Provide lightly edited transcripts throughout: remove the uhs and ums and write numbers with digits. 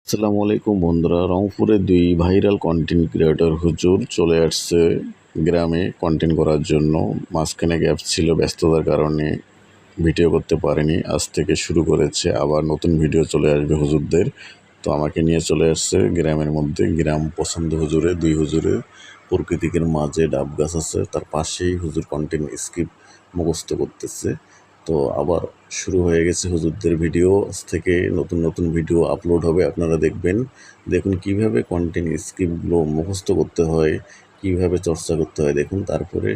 আসসালামু আলাইকুম বন্ধুরা, রংপুরে দুই ভাইরাল কন্টেন্ট ক্রিয়েটর হুজুর চলে আসছে গ্রামে কন্টেন্ট করার জন্য। মাঝখানে গ্যাপ ছিল, ব্যস্ততার কারণে ভিডিও করতে পারেনি। আজ থেকে শুরু করেছে, আবার নতুন ভিডিও চলে আসবে হুজুরদের। তো আমাকে নিয়ে চলে আসছে গ্রামের মধ্যে। গ্রাম পছন্দ হুজুরে, দুই হুজুরে। প্রকৃতিকের মাঝে ডাব গাছ আছে, তার পাশেই হুজুর কন্টেন্ট স্ক্রিপ্ট মুখস্থ করতেছে। তো আবার শুরু হয়ে গেছে হুজুরদের ভিডিও। আজ থেকে নতুন নতুন ভিডিও আপলোড হবে, আপনারা দেখবেন। দেখুন কিভাবে কন্টেন্ট স্ক্রিপ্টগুলো মুখস্থ করতে হয়, কিভাবে চর্চা করতে হয় দেখুন। তারপরে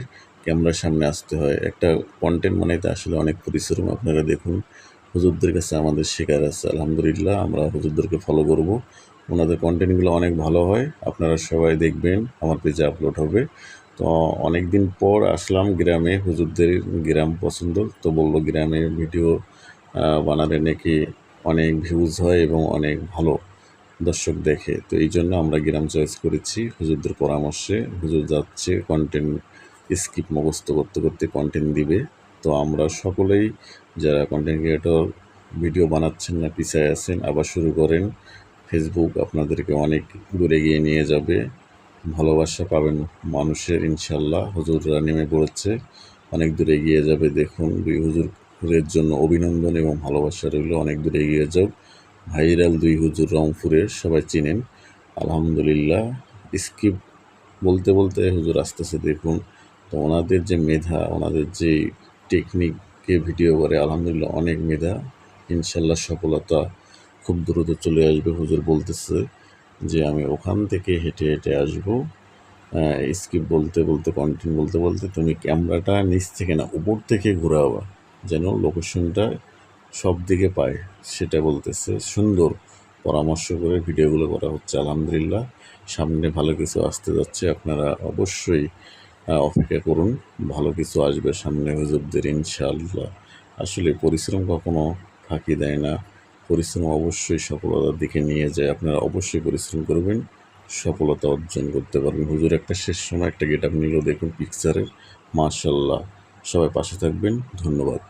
ক্যামেরার সামনে আসতে হয়। একটা কন্টেন্ট বানাইতে আসলে অনেক পরিশ্রম। আপনারা দেখুন, হুজুরদের কাছে আমাদের শেখার আছে। আলহামদুলিল্লাহ, আমরা হুজুরদেরকে ফলো করব। ওনাদের কন্টেন্টগুলো অনেক ভালো হয়, আপনারা সবাই দেখবেন, আমার পেজে আপলোড হবে। তো অনেক দিন পর আসলাম গ্রামে, হুজুরদের গ্রাম পছন্দ। তো বললো গ্রামে ভিডিও বানালে নাকি অনেক ভিউজ হয় এবং অনেক ভালো দর্শক দেখে। তো এই জন্য আমরা গ্রাম চয়েস করেছি হুজুরদের পরামর্শে। হুজুর যাচ্ছে কন্টেন্ট স্ক্রিপ্ট মুখস্থ করতে করতে কন্টেন্ট দিবে। তো আমরা সকলেই যারা কন্টেন্ট ক্রিয়েটর ভিডিও বানাচ্ছেন না, পিছায় আছেন, আবার শুরু করেন। ফেসবুক আপনাদেরকে অনেক দূরে এগিয়ে নিয়ে যাবে, ভালোবাসা পাবেন মানুষের ইনশাল্লাহ। হুজুররা নেমে পড়েছে, অনেক দূরে এগিয়ে যাবে। দেখুন, দুই হুজুরের জন্য অভিনন্দন এবং ভালোবাসা রইল, অনেক দূরে এগিয়ে যাও। ভাইরাল দুই হুজুর রংপুরের, সবাই চিনেন। আলহামদুলিল্লাহ, স্ক্রিপ্ট বলতে বলতে হুজুর আসতেছে দেখুন। তো ওনাদের যে মেধা, ওনাদের যে টেকনিকে ভিডিও করে, আলহামদুলিল্লাহ অনেক মেধা। ইনশাল্লাহ সফলতা খুব দ্রুত চলে আসবে। হুজুর বলতেছে যে আমি ওখান থেকে হেঁটে হেঁটে আসবো। স্ক্রিপ্ট বলতে বলতে, কন্টেন্ট বলতে বলতে তুমি ক্যামেরাটা নিচ থেকে না উপর থেকে ঘোরাবা, যেন লোকেশনটা সব দিকে পায়, সেটা বলতেছে। সুন্দর পরামর্শ করে ভিডিওগুলো করা হচ্ছে। আলহামদুলিল্লাহ, সামনে ভালো কিছু আসতে যাচ্ছে, আপনারা অবশ্যই অপেক্ষা করুন। ভালো কিছু আসবে সামনে হুজুরদের ইনশাআল্লাহ। আসলে পরিশ্রম কখনো ফাঁকি দেয় না, পরিশ্রম অবশ্যই সফলতার দিকে নিয়ে যায়। আপনারা অবশ্যই পরিশ্রম করবেন, সফলতা অর্জন করতে পারবেন। হুজুর একটা শেষ সময় একটা গেট আপ নিল দেখুন পিকচারের, মাশাল্লাহ। সবাই পাশে থাকবেন, ধন্যবাদ।